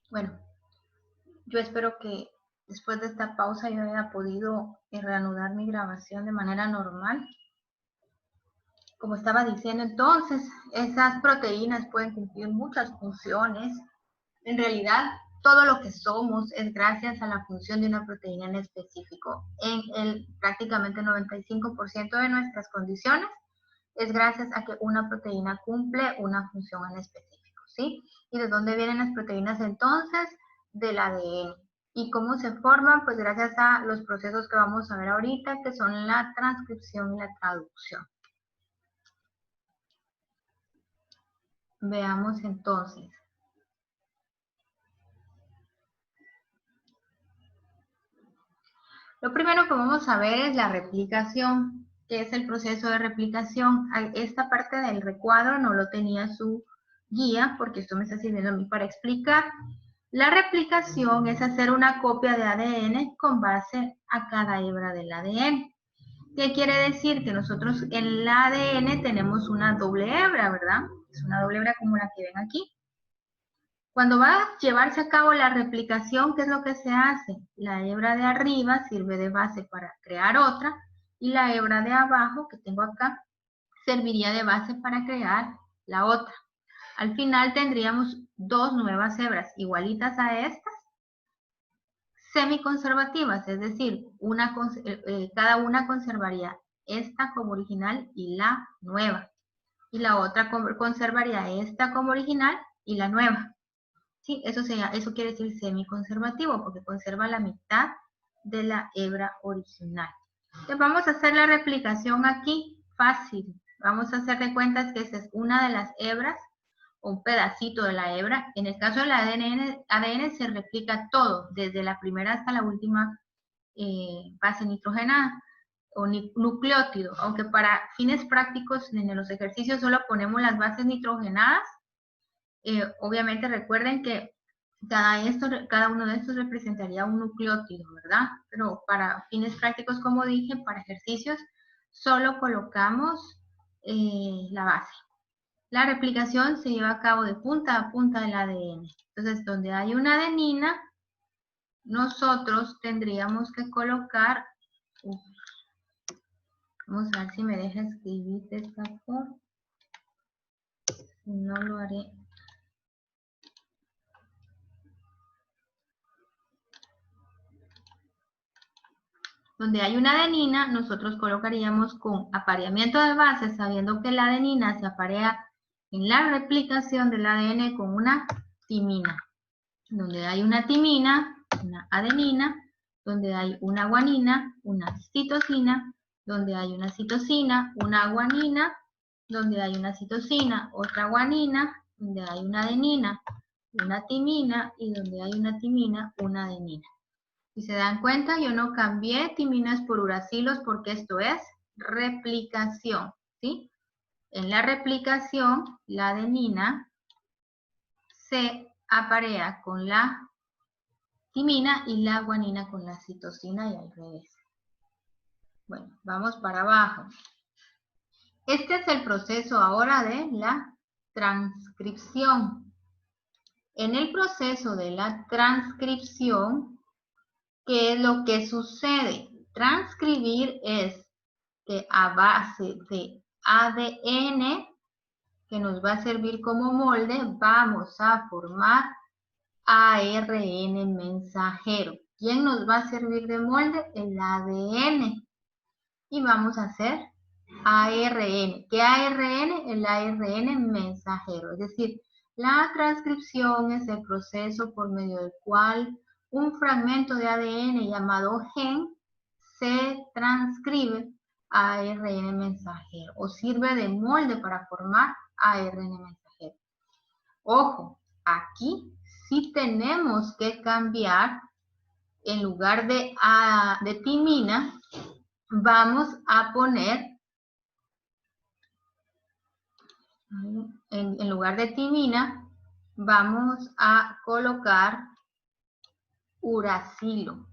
Bueno, yo espero que después de esta pausa yo haya podido reanudar mi grabación de manera normal. Como estaba diciendo, entonces, esas proteínas pueden cumplir muchas funciones. En realidad, todo lo que somos es gracias a la función de una proteína en específico. En el prácticamente 95% de nuestras condiciones es gracias a que una proteína cumple una función en específico, ¿sí? ¿Y de dónde vienen las proteínas entonces? Del ADN. ¿Y cómo se forman? Pues gracias a los procesos que vamos a ver ahorita, que son la transcripción y la traducción. Veamos entonces. Lo primero que vamos a ver es la replicación, que es el proceso de replicación. Esta parte del recuadro no lo tenía su guía, porque esto me está sirviendo a mí para explicar. La replicación es hacer una copia de ADN con base a cada hebra del ADN. ¿Qué quiere decir? Que nosotros en el ADN tenemos una doble hebra, ¿verdad? Es una doble hebra como la que ven aquí. Cuando va a llevarse a cabo la replicación, ¿qué es lo que se hace? La hebra de arriba sirve de base para crear otra y la hebra de abajo, que tengo acá, serviría de base para crear la otra. Al final tendríamos dos nuevas hebras igualitas a estas, semiconservativas, es decir, cada una conservaría esta como original y la nueva. Y la otra conservaría esta como original y la nueva. Sí, eso quiere decir semiconservativo, porque conserva la mitad de la hebra original. Entonces vamos a hacer la replicación aquí, fácil. Vamos a hacer de cuenta que esta es una de las hebras, o un pedacito de la hebra. En el caso del ADN se replica todo, desde la primera hasta la última base nitrogenada o nucleótido, aunque para fines prácticos en los ejercicios solo ponemos las bases nitrogenadas. Obviamente recuerden que cada uno de estos representaría un nucleótido, ¿verdad? Pero para fines prácticos, como dije, para ejercicios, solo colocamos la base. La replicación se lleva a cabo de punta a punta del ADN. Entonces, donde hay una adenina, nosotros tendríamos que colocar, vamos a ver si me deja escribir de esta forma, si no lo haré. Donde hay una adenina, nosotros colocaríamos con apareamiento de bases, sabiendo que la adenina se aparea en la replicación del ADN con una timina. Donde hay una timina, una adenina. Donde hay una guanina, una citosina. Donde hay una citosina, una guanina. Donde hay una citosina, otra guanina. Donde hay una adenina, una timina. Y donde hay una timina, una adenina. Si se dan cuenta, yo no cambié timinas por uracilos porque esto es replicación, ¿sí? En la replicación, la adenina se aparea con la timina y la guanina con la citosina y al revés. Bueno, vamos para abajo. Este es el proceso ahora de la transcripción. En el proceso de la transcripción, ¿qué es lo que sucede? Transcribir es que a base de ADN, que nos va a servir como molde, vamos a formar ARN mensajero. ¿Quién nos va a servir de molde? El ADN. Y vamos a hacer ARN. ¿Qué ARN? El ARN mensajero. Es decir, la transcripción es el proceso por medio del cual un fragmento de ADN llamado gen se transcribe a ARN mensajero o sirve de molde para formar ARN mensajero. Ojo, aquí sí tenemos que cambiar, en lugar de timina, vamos a poner, en lugar de timina, vamos a colocar uracilo.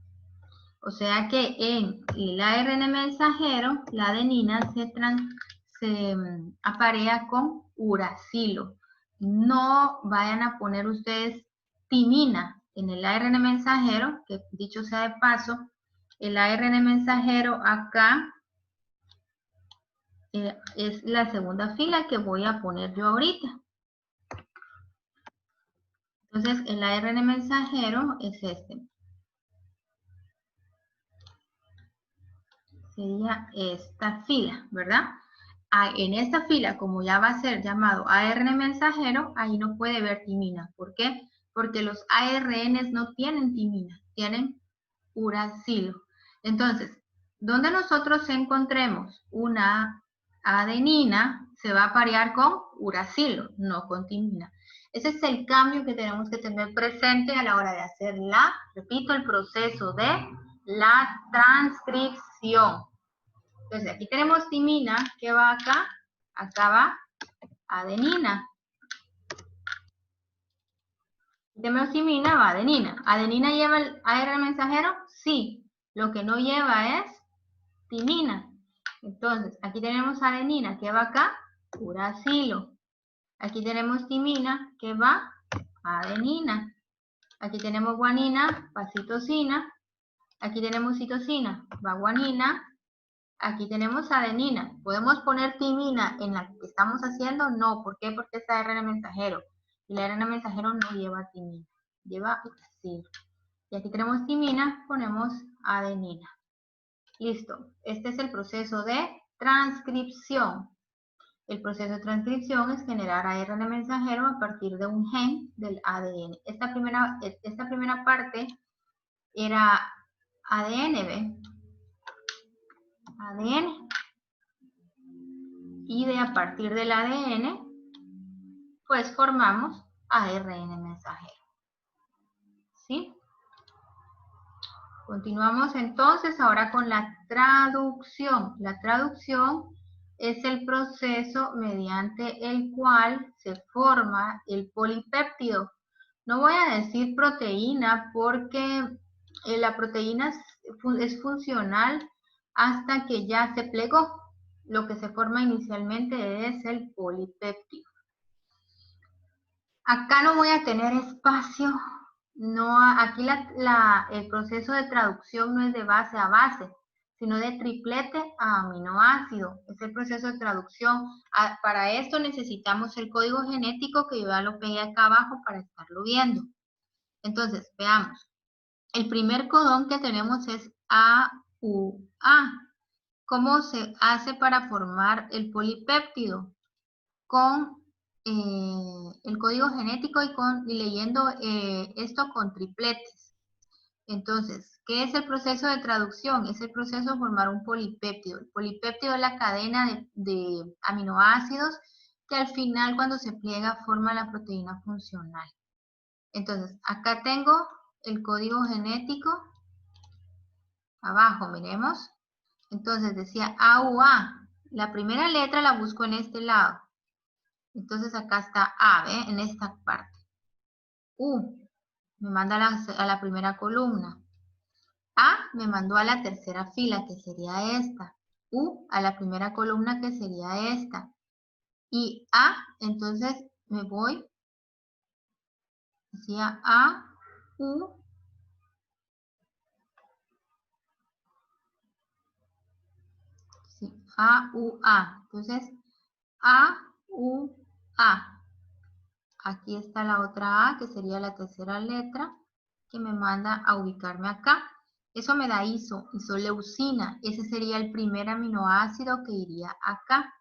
O sea que en el ARN mensajero, la adenina se aparea con uracilo. No vayan a poner ustedes timina en el ARN mensajero, que dicho sea de paso, el ARN mensajero acá es la segunda fila que voy a poner yo ahorita. Entonces, el ARN mensajero es este. Sería esta fila, ¿verdad? En esta fila, como ya va a ser llamado ARN mensajero, ahí no puede ver timina. ¿Por qué? Porque los ARNs no tienen timina, tienen uracilo. Entonces, donde nosotros encontremos una adenina, se va a parear con uracilo, no con timina. Ese es el cambio que tenemos que tener presente a la hora de hacer repito, el proceso de la transcripción. Entonces, aquí tenemos timina, ¿qué va acá? Acá va adenina. Tenemos timina, va adenina. ¿Adenina lleva el ARN mensajero? Sí. Lo que no lleva es timina. Entonces, aquí tenemos adenina, ¿qué va acá? Uracilo. Aquí tenemos timina, ¿qué va? Adenina. Aquí tenemos guanina, va citosina. Aquí tenemos citosina, va guanina. Aquí tenemos adenina. ¿Podemos poner timina en la que estamos haciendo? No. ¿Por qué? Porque es ARN mensajero. Y el ARN mensajero no lleva timina. Lleva uracilo. Y aquí tenemos timina, ponemos adenina. Listo. Este es el proceso de transcripción. El proceso de transcripción es generar ARN mensajero a partir de un gen del ADN. Esta primera parte era ADN, ¿ve? ADN. Y a partir del ADN, pues formamos ARN mensajero. ¿Sí? Continuamos entonces ahora con la traducción. La traducción es el proceso mediante el cual se forma el polipéptido. No voy a decir proteína porque la proteína es funcional hasta que ya se plegó. Lo que se forma inicialmente es el polipéptido. Acá no voy a tener espacio. No, aquí el proceso de traducción no es de base a base, sino de triplete a aminoácido. Es el proceso de traducción. Para esto necesitamos el código genético que yo ya lo pegué acá abajo para estarlo viendo. Entonces, veamos. El primer codón que tenemos es AUA. ¿Cómo se hace para formar el polipéptido? Con el código genético y leyendo esto con tripletes. Entonces, ¿qué es el proceso de traducción? Es el proceso de formar un polipéptido. El polipéptido es la cadena de aminoácidos que al final cuando se pliega forma la proteína funcional. Entonces, acá tengo el código genético. Abajo, miremos. Entonces decía AUA. La primera letra la busco en este lado. Entonces acá está A, ¿ve? En esta parte. U me manda a la primera columna. A me mandó a la tercera fila, que sería esta. U a la primera columna, que sería esta. Y A, entonces me voy. Decía A, U. Sí, A, U, A. Entonces, A, U, A. Aquí está la otra A, que sería la tercera letra, que me manda a ubicarme acá. Eso me da isoleucina. Ese sería el primer aminoácido que iría acá.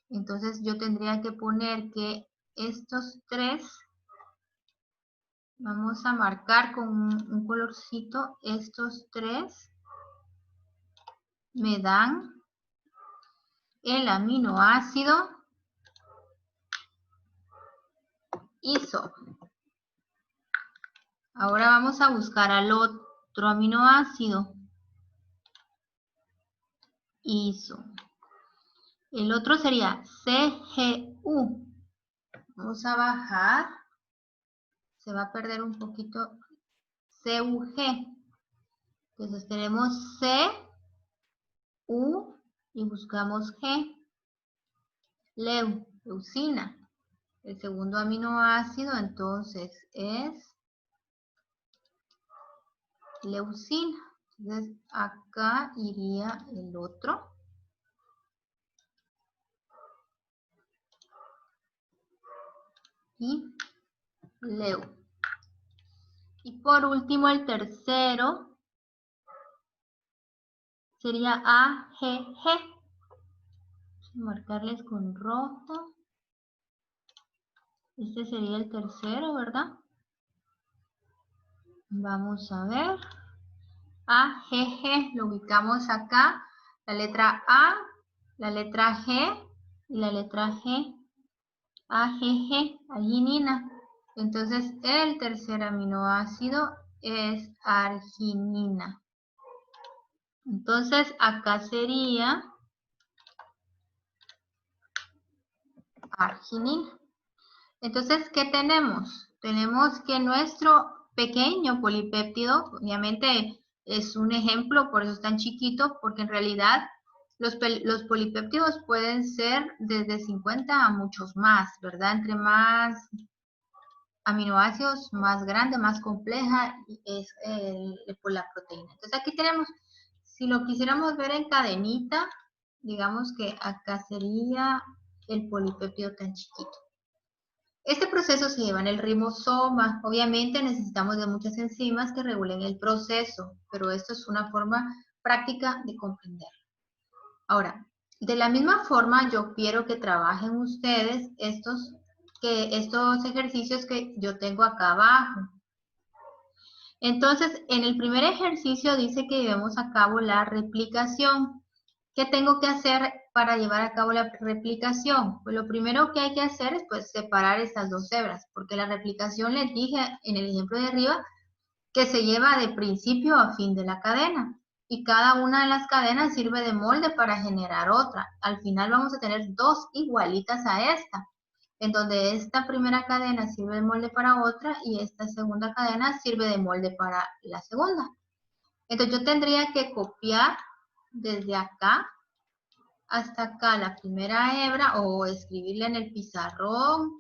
Entonces yo tendría que poner que estos tres, vamos a marcar con un colorcito, estos tres me dan el aminoácido iso. Ahora vamos a buscar al otro aminoácido, iso. El otro sería CGU. Vamos a bajar. Se va a perder un poquito CUG. Entonces tenemos C, U y buscamos G. Leucina. El segundo aminoácido entonces es leucina. Entonces, acá iría el otro. Y leu. Y por último, el tercero sería AGG. Marcarles con rojo. Este sería el tercero, ¿verdad? Vamos a ver. AGG, lo ubicamos acá. La letra A, la letra G y la letra G. AGG, arginina. Entonces, el tercer aminoácido es arginina. Entonces, acá sería arginina. Entonces, ¿qué tenemos? Tenemos que nuestro pequeño polipéptido, obviamente es un ejemplo, por eso es tan chiquito, porque en realidad los polipéptidos pueden ser desde 50 a muchos más, ¿verdad? Entre más aminoácidos, más grande, más compleja es la proteína. Entonces aquí tenemos, si lo quisiéramos ver en cadenita, digamos que acá sería el polipéptido tan chiquito. Este proceso se lleva en el ribosoma. Obviamente necesitamos de muchas enzimas que regulen el proceso, pero esto es una forma práctica de comprenderlo. Ahora, de la misma forma yo quiero que trabajen ustedes estos ejercicios que yo tengo acá abajo. Entonces, en el primer ejercicio dice que llevemos a cabo la replicación. ¿Qué tengo que hacer para llevar a cabo la replicación? Pues lo primero que hay que hacer es pues separar estas dos hebras, porque la replicación les dije en el ejemplo de arriba que se lleva de principio a fin de la cadena. Y cada una de las cadenas sirve de molde para generar otra. Al final vamos a tener dos igualitas a esta, en donde esta primera cadena sirve de molde para otra y esta segunda cadena sirve de molde para la segunda. Entonces yo tendría que copiar desde acá hasta acá la primera hebra o escribirla en el pizarrón.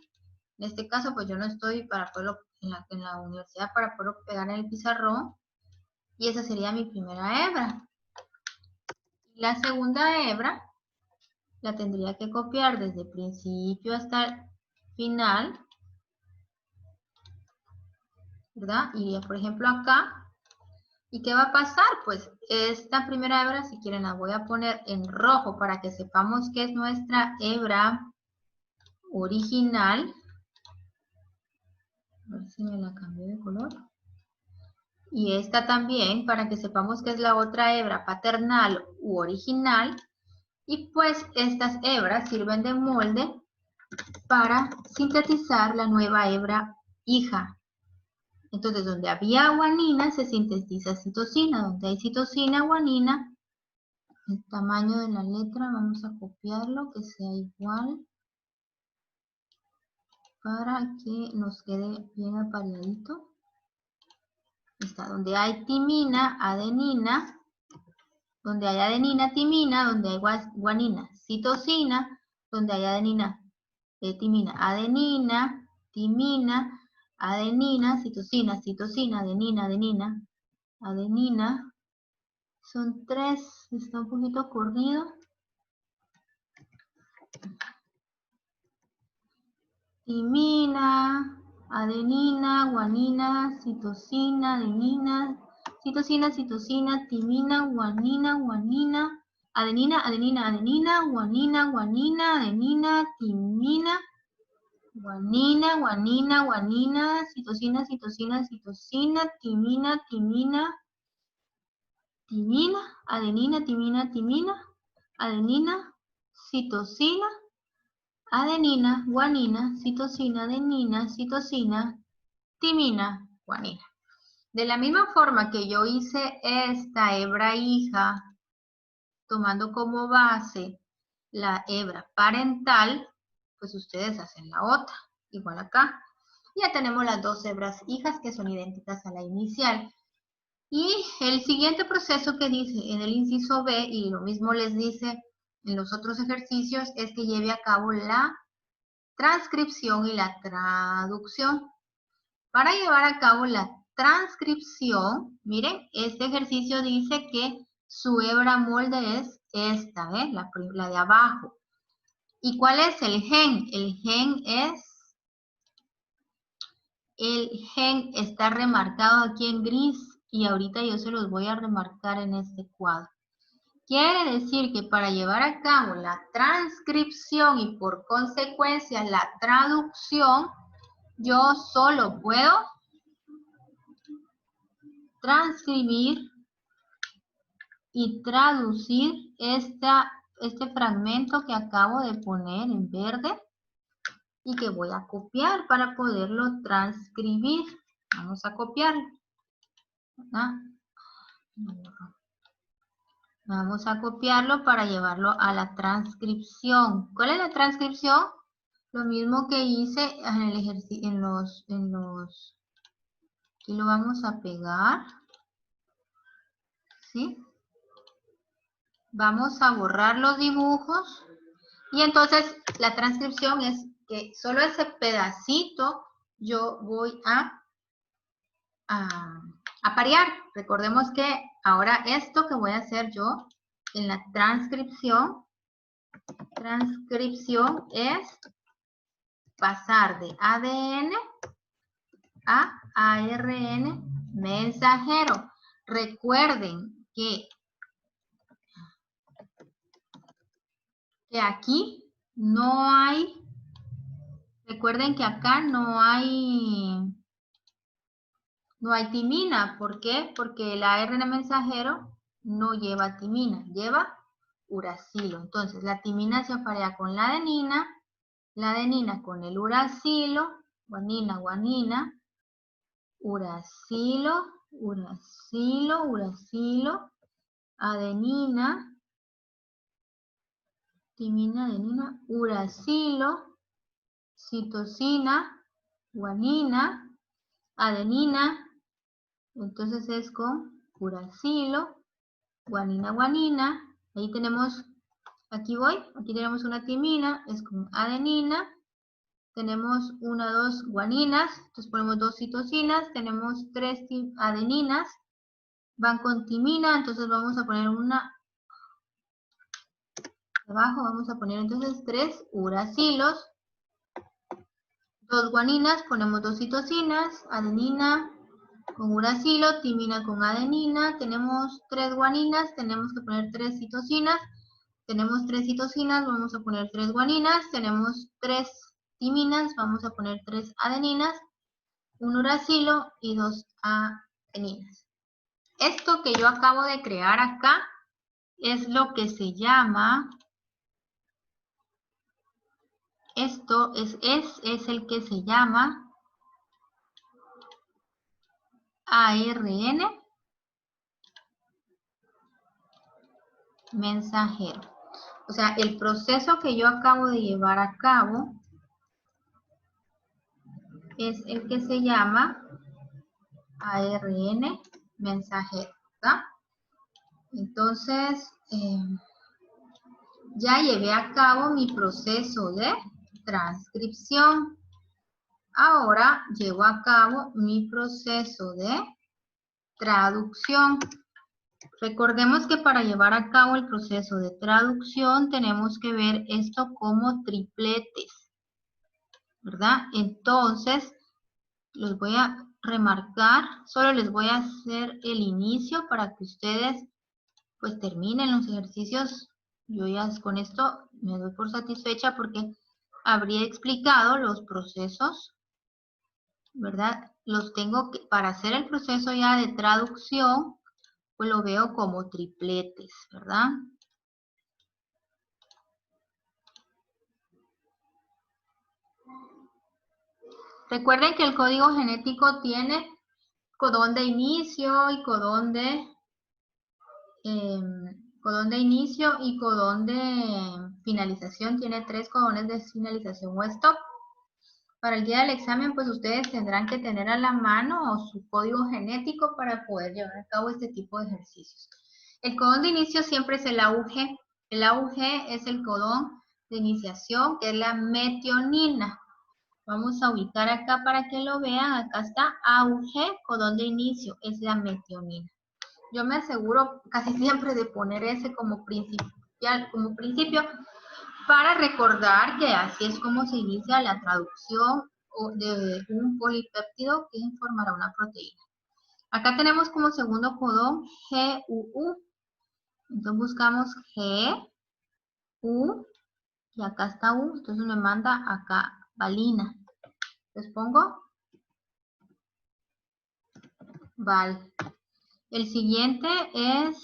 En este caso pues yo no estoy para poderlo en la universidad para poderlo pegar en el pizarrón. Y esa sería mi primera hebra. La segunda hebra la tendría que copiar desde el principio hasta el final, ¿verdad? Iría, por ejemplo, acá. ¿Y qué va a pasar? Pues esta primera hebra, si quieren, la voy a poner en rojo para que sepamos que es nuestra hebra original. A ver si me la cambio de color. Y esta también, para que sepamos que es la otra hebra paternal u original. Y pues estas hebras sirven de molde para sintetizar la nueva hebra hija. Entonces, donde había guanina, se sintetiza citosina. Donde hay citosina, guanina, el tamaño de la letra, vamos a copiarlo, que sea igual, para que nos quede bien apareadito. Está donde hay timina, adenina, donde hay adenina, timina, donde hay guanina, citosina, donde hay adenina, timina, adenina, timina, adenina, citosina, citosina, adenina, adenina, adenina. Son tres, está un poquito corrido. Timina, adenina, guanina, citosina, adenina, citosina, citosina, timina, guanina, guanina, adenina, adenina, adenina, guanina, guanina, adenina, timina, guanina, guanina, guanina, citosina, citosina, citosina, timina, timina, timina, adenina, timina, timina, adenina, citosina, adenina, guanina, citosina, adenina, citosina, timina, guanina. De la misma forma que yo hice esta hebra hija, tomando como base la hebra parental, pues ustedes hacen la otra, igual acá. Ya tenemos las dos hebras hijas que son idénticas a la inicial. Y el siguiente proceso que dice en el inciso B, y lo mismo les dice en los otros ejercicios, es que lleve a cabo la transcripción y la traducción. Para llevar a cabo la transcripción, miren, este ejercicio dice que su hebra molde es esta, la de abajo. ¿Y cuál es el gen? El gen está remarcado aquí en gris y ahorita yo se los voy a remarcar en este cuadro. Quiere decir que para llevar a cabo la transcripción y por consecuencia la traducción, yo solo puedo transcribir y traducir este fragmento que acabo de poner en verde y que voy a copiar para poderlo transcribir. Vamos a copiarlo. ¿Verdad? Vamos a copiarlo para llevarlo a la transcripción. ¿Cuál es la transcripción? Lo mismo que hice en el ejercicio, aquí lo vamos a pegar. ¿Sí? Vamos a borrar los dibujos. Y entonces la transcripción es que solo ese pedacito yo voy a parear. Recordemos que ahora esto que voy a hacer yo en la transcripción es pasar de ADN a ARN mensajero. Recuerden que aquí no hay, recuerden que acá no hay timina. ¿Por qué? Porque el ARN mensajero no lleva timina, lleva uracilo. Entonces, la timina se aparea con la adenina con el uracilo, guanina, guanina, uracilo, uracilo, uracilo, adenina, timina, adenina, uracilo, citosina, guanina, adenina. Entonces es con uracilo, guanina, guanina. Ahí tenemos, aquí tenemos una timina, es con adenina. Tenemos 2 guaninas, entonces ponemos 2 citosinas, tenemos 3 adeninas, van con timina, entonces vamos a poner una abajo, vamos a poner entonces 3 uracilos, 2 guaninas, ponemos 2 citosinas, adenina con uracilo, timina con adenina, tenemos 3 guaninas, tenemos que poner 3 citosinas, tenemos 3 citosinas, vamos a poner 3 guaninas, tenemos 3 timinas, vamos a poner 3 adeninas, un uracilo y 2 adeninas. Esto que yo acabo de crear acá es lo que se llama, esto es el que se llama ARN mensajero. O sea, el proceso que yo acabo de llevar a cabo es el que se llama ARN mensajero, ¿verdad? Entonces, ya llevé a cabo mi proceso de transcripción. Ahora llevo a cabo mi proceso de traducción. Recordemos que para llevar a cabo el proceso de traducción tenemos que ver esto como tripletes, ¿verdad? Entonces, los voy a remarcar, solo les voy a hacer el inicio para que ustedes pues terminen los ejercicios. Yo ya con esto me doy por satisfecha porque habría explicado los procesos, ¿verdad? Los tengo que, para hacer el proceso ya de traducción, pues lo veo como tripletes, ¿verdad? Recuerden que el código genético tiene codón de inicio y codón de inicio y codón de finalización. Tiene 3 codones de finalización o stop. Para el día del examen, pues ustedes tendrán que tener a la mano su código genético para poder llevar a cabo este tipo de ejercicios. El codón de inicio siempre es el AUG. El AUG es el codón de iniciación, que es la metionina. Vamos a ubicar acá para que lo vean. Acá está AUG, codón de inicio, es la metionina. Yo me aseguro casi siempre de poner ese como principio para recordar que así es como se inicia la traducción de un polipéptido que formará una proteína. Acá tenemos como segundo codón GUU. Entonces buscamos G, U, y acá está U, entonces me manda acá valina. Les pongo val. El siguiente es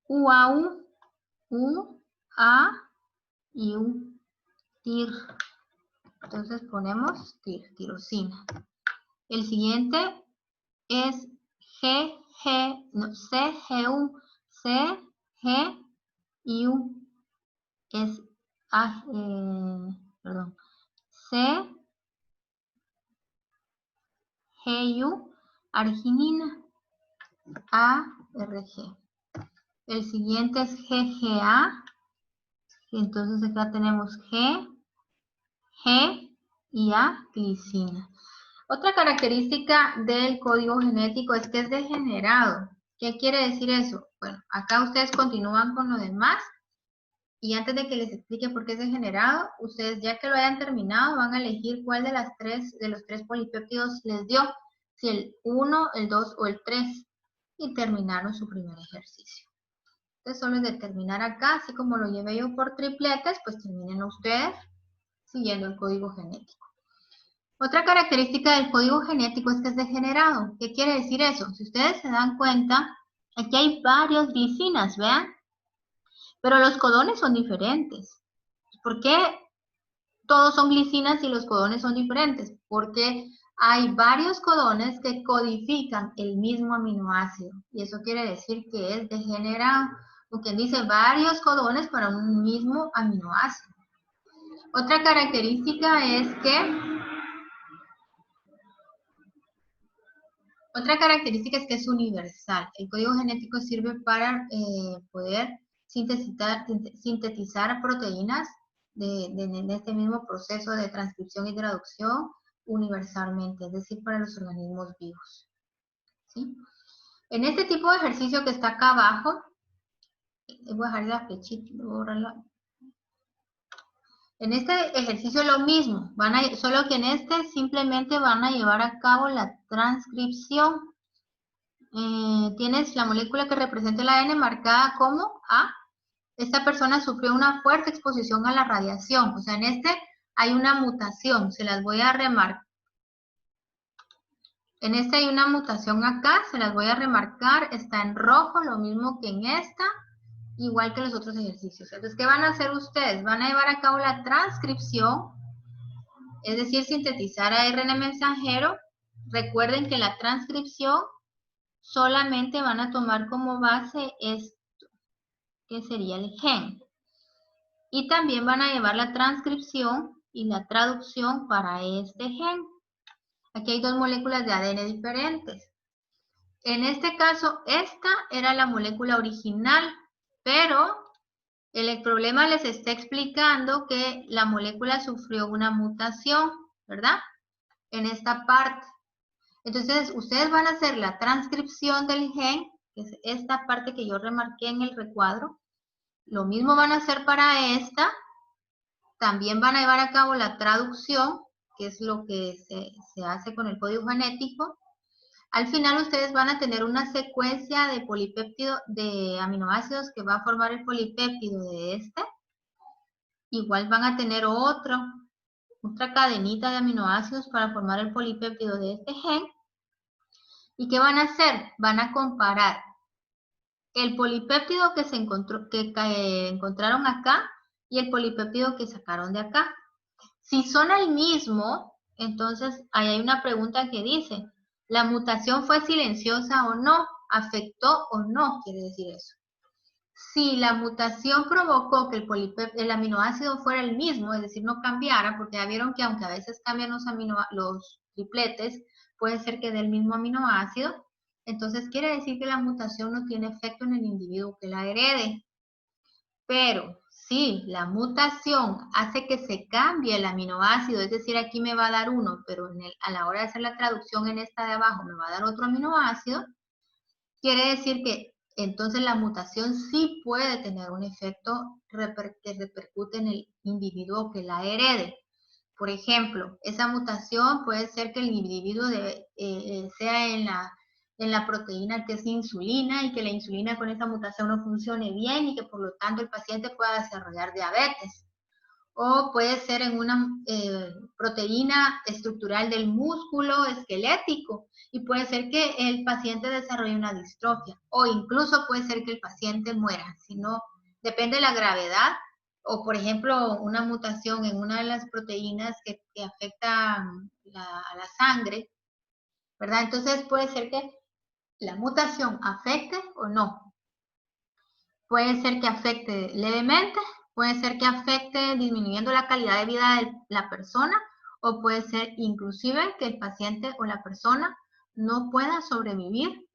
UAU, U, A y U, tir. Entonces ponemos tirosina. El siguiente es CGU, C, G y U. Es C, G, U, arginina, ARG. El siguiente es GGA. Entonces acá tenemos G y A, glicina. Otra característica del código genético es que es degenerado. ¿Qué quiere decir eso? Bueno, acá ustedes continúan con lo demás y antes de que les explique por qué es degenerado, ustedes ya que lo hayan terminado van a elegir cuál de los tres polipéptidos les dio, si el 1, el 2 o el 3 y terminaron su primer ejercicio. Entonces solo es de terminar acá, así como lo llevé yo por tripletes, pues terminen ustedes siguiendo el código genético. Otra característica del código genético es que es degenerado. ¿Qué quiere decir eso? Si ustedes se dan cuenta, aquí hay varias glicinas, ¿vean? Pero los codones son diferentes. ¿Por qué todos son glicinas y los codones son diferentes? Porque hay varios codones que codifican el mismo aminoácido. Y eso quiere decir que es degenerado. O quien dice varios codones para un mismo aminoácido. Otra característica es que es universal. El código genético sirve para poder sintetizar proteínas en este mismo proceso de transcripción y traducción universalmente, es decir, para los organismos vivos. ¿Sí? En este tipo de ejercicio que está acá abajo, voy a dejar la flechita, voy a borrarla. En este ejercicio lo mismo, solo que en este simplemente van a llevar a cabo la transcripción. Tienes la molécula que representa el ADN marcada como A. Esta persona sufrió una fuerte exposición a la radiación. O sea, en este hay una mutación. Se las voy a remarcar. En este hay una mutación acá. Se las voy a remarcar. Está en rojo, lo mismo que en esta. Igual que los otros ejercicios. Entonces, ¿qué van a hacer ustedes? Van a llevar a cabo la transcripción. Es decir, sintetizar ARN mensajero. Recuerden que la transcripción solamente van a tomar como base esto, que sería el gen. Y también van a llevar la transcripción y la traducción para este gen. Aquí hay dos moléculas de ADN diferentes. En este caso, esta era la molécula original, pero el problema les está explicando que la molécula sufrió una mutación, ¿verdad? En esta parte. Entonces, ustedes van a hacer la transcripción del gen, que es esta parte que yo remarqué en el recuadro. Lo mismo van a hacer para esta. También van a llevar a cabo la traducción, que es lo que se hace con el código genético. Al final ustedes van a tener una secuencia de polipéptido de aminoácidos que va a formar el polipéptido de este. Igual van a tener otra cadenita de aminoácidos para formar el polipéptido de este gen. ¿Y qué van a hacer? Van a comparar el polipéptido que encontraron acá y el polipéptido que sacaron de acá. Si son el mismo, entonces ahí hay una pregunta que dice, ¿la mutación fue silenciosa o no? ¿Afectó o no? Quiere decir eso. Si la mutación provocó que el aminoácido fuera el mismo, es decir, no cambiara, porque ya vieron que aunque a veces cambian los tripletes, puede ser que dé el mismo aminoácido, entonces quiere decir que la mutación no tiene efecto en el individuo que la herede. Pero Sí, la mutación hace que se cambie el aminoácido, es decir, aquí me va a dar uno, pero a la hora de hacer la traducción en esta de abajo me va a dar otro aminoácido. Quiere decir que entonces la mutación sí puede tener un efecto que repercute en el individuo que la herede. Por ejemplo, esa mutación puede ser que el individuo sea en la proteína que es insulina y que la insulina con esa mutación no funcione bien y que por lo tanto el paciente pueda desarrollar diabetes. O puede ser en una proteína estructural del músculo esquelético y puede ser que el paciente desarrolle una distrofia o incluso puede ser que el paciente muera, si no, depende de la gravedad o por ejemplo una mutación en una de las proteínas que afecta a la sangre, ¿verdad? Entonces puede ser que la mutación afecte o no. Puede ser que afecte levemente, puede ser que afecte disminuyendo la calidad de vida de la persona o puede ser inclusive que el paciente o la persona no pueda sobrevivir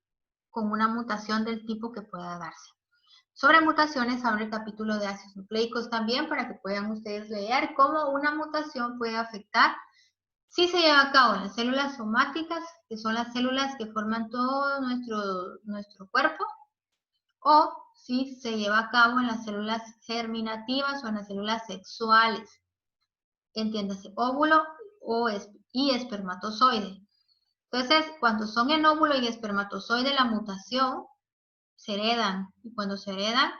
con una mutación del tipo que pueda darse. Sobre mutaciones abre el capítulo de ácidos nucleicos también para que puedan ustedes leer cómo una mutación puede afectar si se lleva a cabo en las células somáticas, que son las células que forman todo nuestro cuerpo, o si se lleva a cabo en las células germinativas o en las células sexuales, entiéndase, óvulo y espermatozoide. Entonces, cuando son en óvulo y espermatozoide, la mutación se heredan, y cuando se heredan,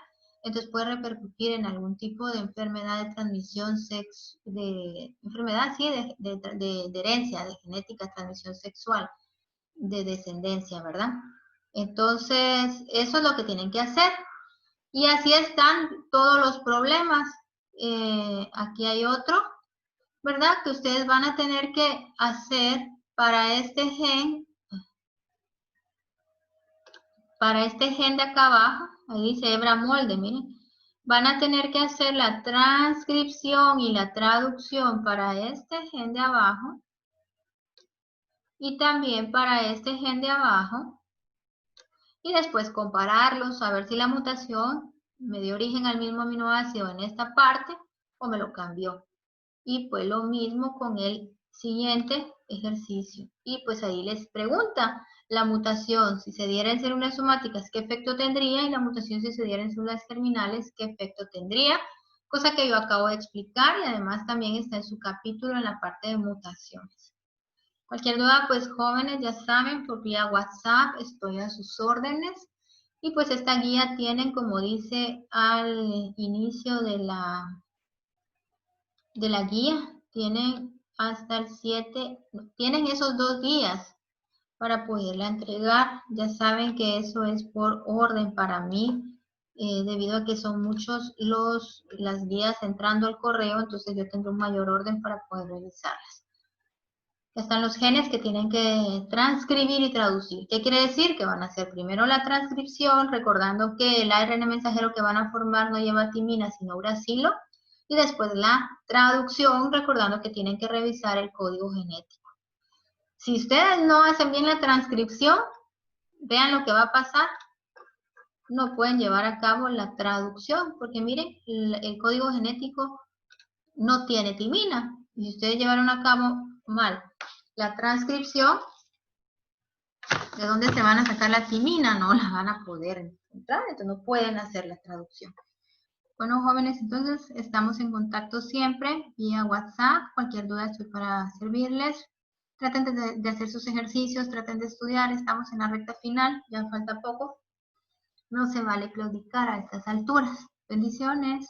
entonces puede repercutir en algún tipo de enfermedad de transmisión de herencia, de genética, transmisión sexual, de descendencia, ¿verdad? Entonces, eso es lo que tienen que hacer. Y así están todos los problemas. Aquí hay otro, ¿verdad? Que ustedes van a tener que hacer para este gen de acá abajo. Ahí dice hebra molde, miren. Van a tener que hacer la transcripción y la traducción para este gen de abajo. Y también para este gen de abajo. Y después compararlos, a ver si la mutación me dio origen al mismo aminoácido en esta parte o me lo cambió. Y pues lo mismo con el siguiente ejercicio. Y pues ahí les pregunta la mutación, si se diera en células somáticas, ¿qué efecto tendría? Y la mutación, si se diera en células germinales, ¿qué efecto tendría? Cosa que yo acabo de explicar y además también está en su capítulo en la parte de mutaciones. Cualquier duda, pues jóvenes, ya saben, por vía WhatsApp estoy a sus órdenes. Y pues esta guía tienen, como dice al inicio de la guía, tienen hasta el 7, tienen esos 2 días para poderla entregar. Ya saben que eso es por orden para mí, debido a que son muchos las guías entrando al correo, entonces yo tendré un mayor orden para poder revisarlas. Están los genes que tienen que transcribir y traducir. ¿Qué quiere decir? Que van a hacer primero la transcripción, recordando que el ARN mensajero que van a formar no lleva timina, sino uracilo. Y después la traducción, recordando que tienen que revisar el código genético. Si ustedes no hacen bien la transcripción, vean lo que va a pasar. No pueden llevar a cabo la traducción, porque miren, el código genético no tiene timina. Y si ustedes llevaron a cabo mal la transcripción, ¿de dónde se van a sacar la timina? No la van a poder encontrar, entonces no pueden hacer la traducción. Bueno, jóvenes, entonces estamos en contacto siempre vía WhatsApp. Cualquier duda estoy para servirles. Traten de hacer sus ejercicios, traten de estudiar. Estamos en la recta final, ya falta poco. No se vale claudicar a estas alturas. Bendiciones.